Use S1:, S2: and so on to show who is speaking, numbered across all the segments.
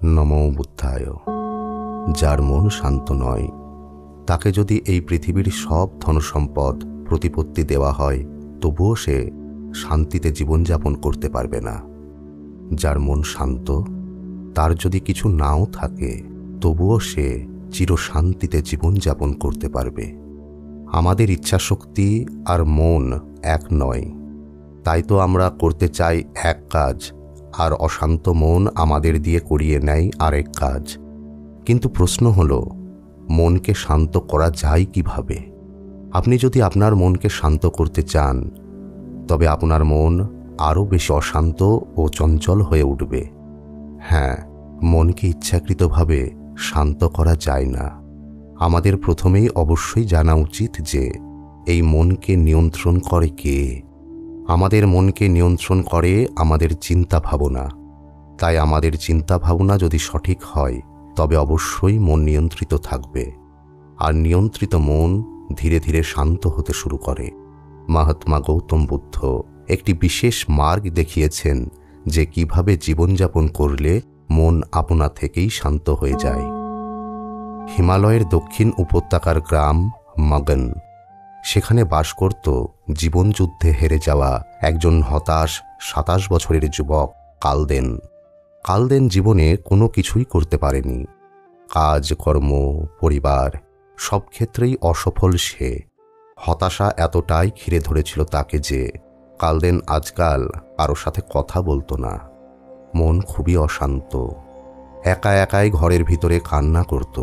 S1: নমো বুদ্ধায়। যার মন শান্ত নয় তাকে যদি এই পৃথিবীর সব ধনসম্পদ প্রতিপত্তি দেওয়া হয় তবুও সে শান্তিতে জীবনযাপন করতে পারবে না। যার মন শান্ত তার যদি কিছু নাও থাকে তবুও সে চিরশান্তিতে জীবনযাপন করতে পারবে। আমাদের ইচ্ছাশক্তি আর মন এক নয়, তাই তো আমরা করতে চাই এক কাজ আর অশান্ত মন আমাদের দিয়ে করিয়ে নেয় আরেক কাজ। কিন্তু প্রশ্ন হলো, মনকে শান্ত করা যায় কিভাবে? আপনি যদি আপনার মনকে শান্ত করতে চান তবে আপনার মন আরও বেশি অশান্ত ও চঞ্চল হয়ে উঠবে। হ্যাঁ, মনকে ইচ্ছাকৃতভাবে শান্ত করা যায় না। আমাদের প্রথমেই অবশ্যই জানা উচিত যে এই মনকে নিয়ন্ত্রণ করে কে। আমাদের মনকে নিয়ন্ত্রণ করে আমাদের চিন্তা ভাবনা। তাই আমাদের চিন্তা ভাবনা যদি সঠিক হয় তবে অবশ্যই মন নিয়ন্ত্রিত থাকবে, আর নিয়ন্ত্রিত মন ধীরে ধীরে শান্ত হতে শুরু করে। মহাত্মা গৌতম বুদ্ধ একটি বিশেষ মার্গ দেখিয়েছেন যে কিভাবে জীবনযাপন করলে মন আপনা থেকেই শান্ত হয়ে যায়। হিমালয়ের দক্ষিণ উপত্যকার গ্রাম মগন, সেখানে বাস করত জীবনযুদ্ধে হেরে যাওয়া একজন হতাশ 27 বছরের যুবক কালদেন। কালদেন জীবনে কোনো কিছুই করতে পারেনি। কাজ, কর্ম, পরিবার সব ক্ষেত্রেই অসফল সে। হতাশা এতটাই ঘিরে ধরেছিল তাকে যে কালদেন আজকাল কারো সাথে কথা বলতো না। মন খুবই অশান্ত, একা একাই ঘরের ভিতরে কান্না করত।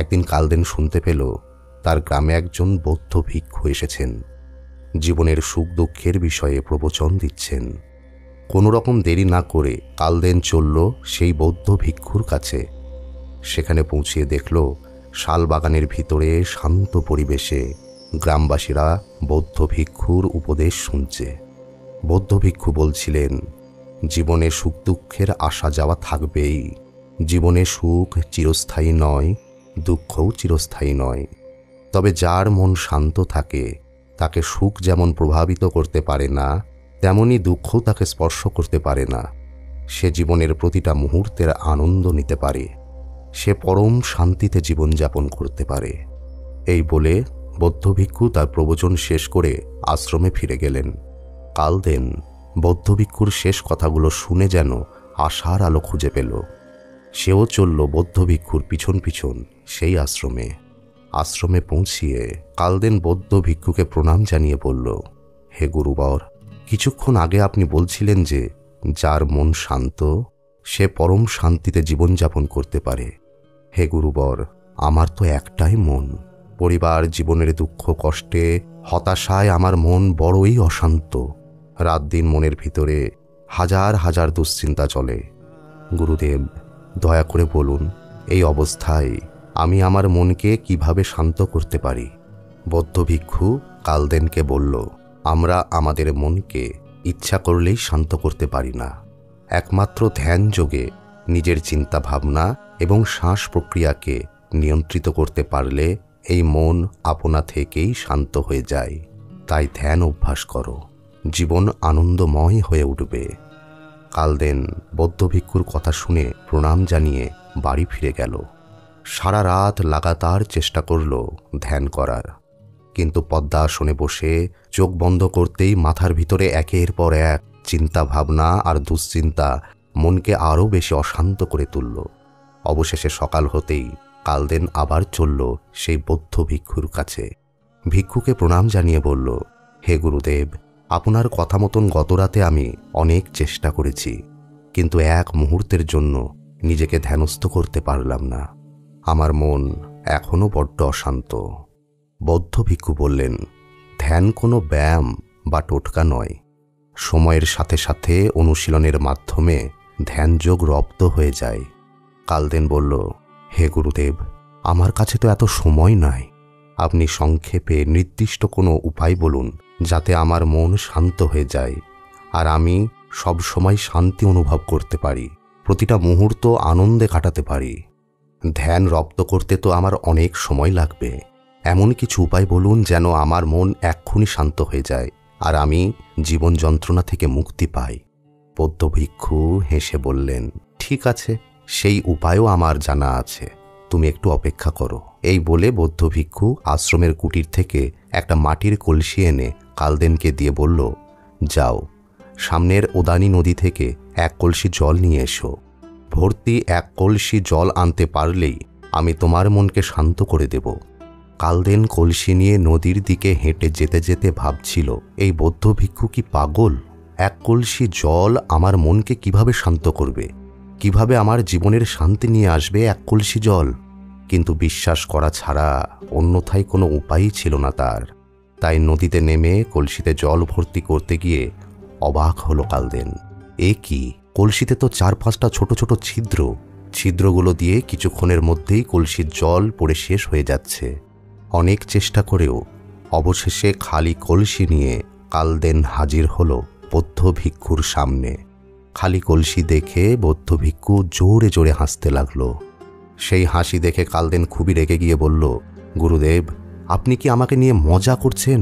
S1: একদিন কালদেন শুনতে পেল তার গ্রামে একজন বৌদ্ধ ভিক্ষু এসেছেন, জীবনের সুখ দুঃখের বিষয়ে প্রবচন দিচ্ছেন। কোনো রকম দেরি না করে কালদেন চলল সেই বৌদ্ধ ভিক্ষুর কাছে। সেখানে পৌঁছিয়ে দেখল শালবাগানের ভিতরে শান্ত পরিবেশে গ্রামবাসীরা বৌদ্ধ ভিক্ষুর উপদেশ শুনছে। বৌদ্ধ ভিক্ষু বলছিলেন, জীবনে সুখ দুঃখের আসা যাওয়া থাকবেই। জীবনে সুখ চিরস্থায়ী নয়, দুঃখও চিরস্থায়ী নয়। তবে যার মন শান্ত থাকে তাকে সুখ যেমন প্রভাবিত করতে পারে না, তেমনি দুঃখও তাকে স্পর্শ করতে পারে না। সে জীবনের প্রতিটা মুহূর্তের আনন্দ নিতে পারে, সে পরম শান্তিতে জীবনযাপন করতে পারে। এই বলে বৌদ্ধ ভিক্ষু তার প্রবচন শেষ করে আশ্রমে ফিরে গেলেন। কালদেন বৌদ্ধ ভিক্ষুর শেষ কথাগুলো শুনে যেন আশার আলো খুঁজে পেল। সেও চলল বৌদ্ধ ভিক্ষুর পিছন পিছন সেই আশ্রমে। আশ্রমে পৌঁছিয়ে কালদেন বৌদ্ধ ভিক্ষুকে প্রণাম জানিয়ে বলল, হে গুরুবর, কিছুক্ষণ আগে আপনি বলছিলেন যে যার মন শান্ত সে পরম শান্তিতে জীবনযাপন করতে পারে। হে গুরুবর, আমার তো একটাই মন। পরিবার, জীবনের দুঃখ কষ্টে, হতাশায় আমার মন বড়ই অশান্ত। রাত দিন মনের ভিতরে হাজার হাজার দুশ্চিন্তা চলে। গুরুদেব, দয়া করে বলুন, এই অবস্থায় আমি আমার মনকে কিভাবে শান্ত করতে পারি? বৌদ্ধ ভিক্ষু কালদেনকে বলল, আমরা আমাদের মনকে ইচ্ছা করলেই শান্ত করতে পারি না। একমাত্র ধ্যান যোগে নিজের চিন্তা ভাবনা এবং শ্বাস প্রক্রিয়াকে নিয়ন্ত্রিত করতে পারলে এই মন আপনা থেকেই শান্ত হয়ে যায়। তাই ধ্যান অভ্যাস করো, জীবন আনন্দময় হয়ে উঠবে। কালদেন বৌদ্ধ ভিক্ষুর কথা শুনে প্রণাম জানিয়ে বাড়ি ফিরে গেল। সারা রাত লাগাতার চেষ্টা করল ধ্যান করার, কিন্তু পদ্মাসনে বসে চোখ বন্ধ করতেই মাথার ভিতরে একের পর এক চিন্তা ভাবনা আর দুশ্চিন্তা মনকে আরও বেশি অশান্ত করে তুলল। অবশেষে সকাল হতেই কালদেন আবার চলল সেই বৌদ্ধ ভিক্ষুর কাছে। ভিক্ষুকে প্রণাম জানিয়ে বলল, হে গুরুদেব, আপনার কথা মতন গতরাতে আমি অনেক চেষ্টা করেছি, কিন্তু এক মুহূর্তের জন্য নিজেকে ধ্যানস্থ করতে পারলাম না। আমার মন এখনো বড্ড অশান্ত। বৌদ্ধ ভিক্ষু বললেন, ধ্যান কোনো ব্যায়াম বা টোটকা নয়। সময়ের সাথে সাথে অনুশীলনের মাধ্যমে ধ্যানযোগ রপ্ত হয়ে যায়। কালদেন বলল, হে গুরুদেব, আমার কাছে তো এত সময় নাই। আপনি সংক্ষেপে নির্দিষ্ট কোনো উপায় বলুন যাতে আমার মন শান্ত হয়ে যায় আর আমি সব সময় শান্তি অনুভব করতে পারি, প্রতিটা মুহূর্ত আনন্দে কাটাতে পারি। ধ্যান রপ্ত করতে তো আমার অনেক সময় লাগবে। এমন কিছু উপায় বলুন যেন আমার মন এক্ষুনি শান্ত হয়ে যায় আর আমি জীবন যন্ত্রণা থেকে মুক্তি পাই। বৌদ্ধ ভিক্ষু হেসে বললেন, ঠিক আছে, সেই উপায়ও আমার জানা আছে, তুমি একটু অপেক্ষা করো। এই বলে বৌদ্ধ ভিক্ষু আশ্রমের কুটির থেকে একটা মাটির কলসি এনে কালদেনকে দিয়ে বলল, যাও, সামনের ওদানি নদী থেকে এক কলসি জল নিয়ে এসো। ভর্তি এক কলসি জল আনতে পারলেই আমি তোমার মনকে শান্ত করে দেব। কালদেন কলসি নিয়ে নদীর দিকে হেঁটে যেতে যেতে ভাবছিল, এই বৌদ্ধ ভিক্ষু কি পাগল? এক কলসি জল আমার মনকে কিভাবে শান্ত করবে? কিভাবে আমার জীবনের শান্তি নিয়ে আসবে এক কলসি জল? কিন্তু বিশ্বাস করা ছাড়া অন্যথায় কোনো উপায়ই ছিল না তার। তাই নদীতে নেমে কলসিতে জল ভর্তি করতে গিয়ে অবাক হলো কালদেন। এ কি, কলসিতে তো 4-5টা ছোট ছোট ছিদ্র। ছিদ্রগুলো দিয়ে কিছুক্ষণের মধ্যেই কলসির জল পড়ে শেষ হয়ে যাচ্ছে। অনেক চেষ্টা করেও অবশেষে খালি কলসি নিয়ে কালদেন হাজির হলো বৌদ্ধ ভিক্ষুর সামনে। খালি কলসি দেখে বৌদ্ধ ভিক্ষু জোরে জোরে হাসতে লাগলো। সেই হাসি দেখে কালদেন খুবই রেগে গিয়ে বলল, গুরুদেব, আপনি কি আমাকে নিয়ে মজা করছেন?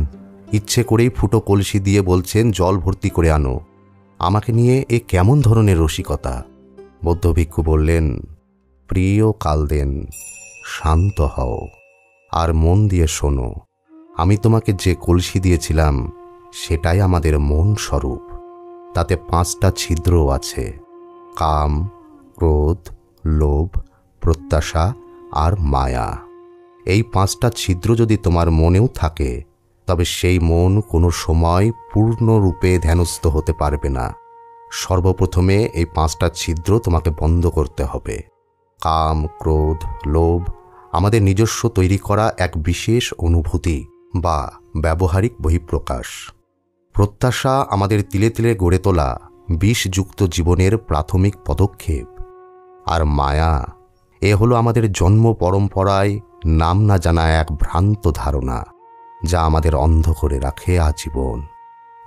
S1: ইচ্ছে করেই ফুটো কলসি দিয়ে বলছেন জল ভর্তি করে আনো। আমাকে নিয়ে এ কেমন ধরনের রসিকতা? বৌদ্ধ ভিক্ষু বললেন, প্রিয় কালদেন, শান্ত হও আর মন দিয়ে শোনো। আমি তোমাকে যে কলসি দিয়েছিলাম সেটাই আমাদের মন স্বরূপ। তাতে 5টা ছিদ্র আছে, কাম, ক্রোধ, লোভ, প্রত্যাশা আর মায়া। এই 5টা ছিদ্র যদি তোমার মনেও থাকে, তবে সেই মন কোনো সময় পূর্ণরূপে ধ্যানস্থ হতে পারবে না। সর্বপ্রথমে এই 5টা ছিদ্র তোমাকে বন্ধ করতে হবে। কাম, ক্রোধ, লোভ আমাদের নিজস্ব তৈরি করা এক বিশেষ অনুভূতি বা ব্যবহারিক বহিঃপ্রকাশ। প্রত্যাশা আমাদের তিলে তিলে গড়ে তোলা বিষযুক্ত জীবনের প্রাথমিক পদক্ষেপ। আর মায়া, এ হলো আমাদের জন্ম পরম্পরায় নাম না জানা এক ভ্রান্ত ধারণা, যা আমাদের অন্ধ করে রাখে আজীবন।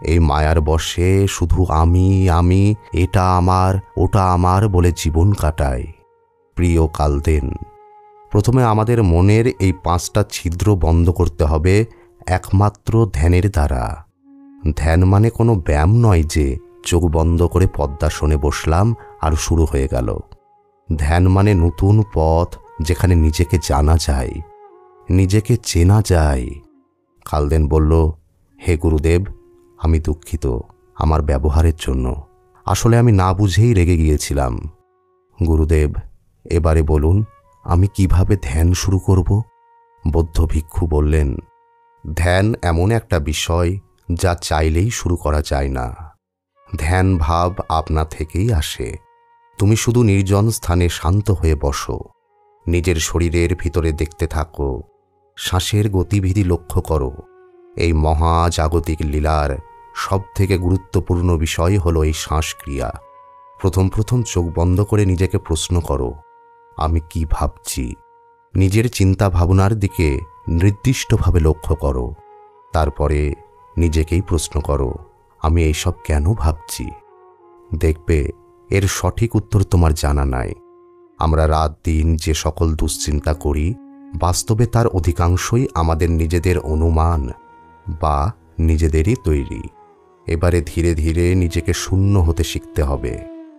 S1: এই মায়ার বশে শুধু আমি আমি, এটা আমার, ওটা আমার বলে জীবন কাটাই। প্রিয় কালদেন, প্রথমে আমাদের মনের এই 5টা ছিদ্র বন্ধ করতে হবে একমাত্র ধ্যানের দ্বারা। ধ্যান মানে কোনো ব্যায়াম নয় যে চোখ বন্ধ করে পদ্মাসনে বসলাম আর শুরু হয়ে গেল। ধ্যান মানে নতুন পথ, যেখানে নিজেকে জানা যায়, নিজেকে চেনা যায়। কালদেন বলল, হে গুরুদেব, আমি দুঃখিত আমার ব্যবহারের জন্য। আসলে আমি না বুঝেই রেগে গিয়েছিলাম। গুরুদেব, এবারে বলুন আমি কিভাবে ধ্যান শুরু করব? বৌদ্ধ ভিক্ষু বললেন, ধ্যান এমন একটা বিষয় যা চাইলেই শুরু করা যায় না। ধ্যান ভাব আপনা থেকেই আসে। তুমি শুধু নির্জন স্থানে শান্ত হয়ে বসো, নিজের শরীরের ভিতরে দেখতে থাকো, শ্বাসের গতিবিধি লক্ষ্য করো। এই মহাজাগতিক লীলার সবথেকে গুরুত্বপূর্ণ বিষয় হলো এই শ্বাসক্রিয়া। প্রথম প্রথম চোখ বন্ধ করে নিজেকে প্রশ্ন করো, আমি কি ভাবছি? নিজের চিন্তা ভাবনার দিকে নির্দিষ্টভাবে লক্ষ্য করো। তারপরে নিজেকেই প্রশ্ন করো, আমি এইসব কেন ভাবছি? দেখবে এর সঠিক উত্তর তোমার জানা নাই। আমরা রাত দিন যে সকল দুশ্চিন্তা করি, বাস্তবে তার অধিকাংশই আমাদের নিজেদের অনুমান বা নিজেদেরই তৈরি। এবারে ধীরে ধীরে নিজেকে শূন্য হতে শিখতে হবে।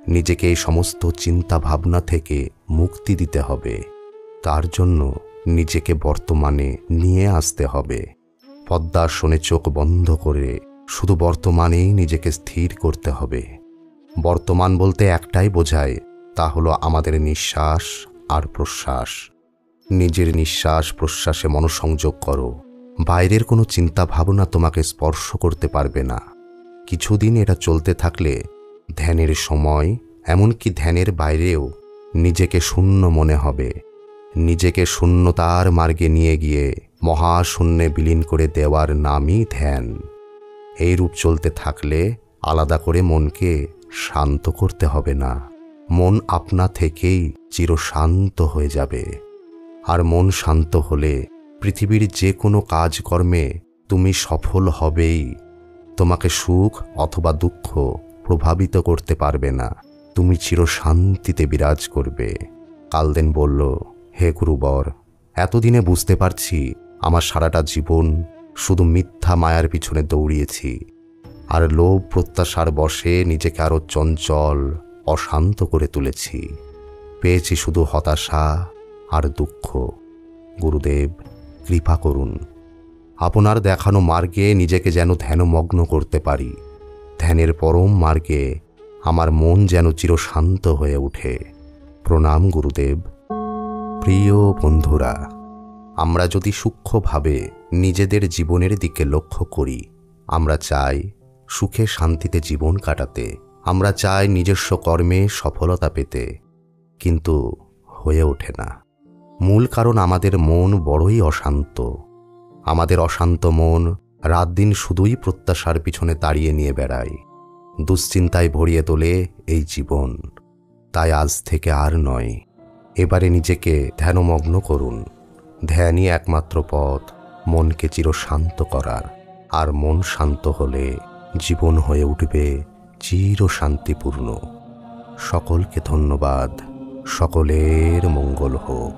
S1: নিজেকে এই সমস্ত চিন্তা ভাবনা থেকে মুক্তি দিতে হবে। তার জন্য নিজেকে বর্তমানে নিয়ে আসতে হবে। পদ্মাসনে চোখ বন্ধ করে শুধু বর্তমানেই নিজেকে স্থির করতে হবে। বর্তমান বলতে একটাই বোঝায়, তা হলো আমাদের নিঃশ্বাস আর প্রশ্বাস। নিজের নিঃশ্বাস প্রশ্বাসে মনোসংযোগ করো। বাইরের কোনো চিন্তা ভাবনা তোমাকে স্পর্শ করতে পারবে না। কিছুদিন এটা চলতে থাকলে ধ্যানের সময়, এমনকি ধ্যানের বাইরেও নিজেকে শূন্য মনে হবে। নিজেকে শূন্যতার মার্গে নিয়ে গিয়ে মহাশূন্যে বিলীন করে দেওয়ার নামই ধ্যান। এই রূপ চলতে থাকলে আলাদা করে মনকে শান্ত করতে হবে না। মন আপনা থেকেই চিরশান্ত হয়ে যাবে। আর মন শান্ত হলে পৃথিবীর যে কোনো কাজকর্মে তুমি সফল হবেই। তোমাকে সুখ অথবা দুঃখ প্রভাবিত করতে পারবে না। তুমি চিরশান্তিতে বিরাজ করবে। কালদেন বলল, হে গুরুবর, এতদিনে বুঝতে পারছি আমার সারাটা জীবন শুধু মিথ্যা মায়ার পিছনে দৌড়িয়েছি, আর লোভ প্রত্যাশার বশে নিজেকে আরো চঞ্চল, অশান্ত করে তুলেছি। পেয়েছি শুধু হতাশা আর দুঃখ। গুরুদেব, কৃপা করুন, আপনার দেখানো মার্গে নিজেকে যেন ধ্যানমগ্ন করতে পারি। ধ্যানের পরম মার্গে আমার মন যেন চিরশান্ত হয়ে ওঠে। প্রণাম গুরুদেব। প্রিয় বন্ধুরা, আমরা যদি সূক্ষ্মভাবে নিজেদের জীবনের দিকে লক্ষ্য করি, আমরা চাই সুখে শান্তিতে জীবন কাটাতে, আমরা চাই নিজস্ব কর্মে সফলতা পেতে, কিন্তু হয়ে ওঠে না। মূল কারণ আমাদের মন বড়ই অশান্ত। আমাদের অশান্ত মন রাত দিন শুধুই প্রত্যাশার পিছনে তাড়িয়ে নিয়ে বেড়ায়, দুশ্চিন্তায় ভরিয়ে তোলে এই জীবন। তাই আজ থেকে আর নয়, এবারে নিজেকে ধ্যানমগ্ন করুন। ধ্যানই একমাত্র পথ মনকে চিরশান্ত করার। আর মন শান্ত হলে জীবন হয়ে উঠবে চিরশান্তিপূর্ণ। সকলকে ধন্যবাদ। সকলের মঙ্গল হোক।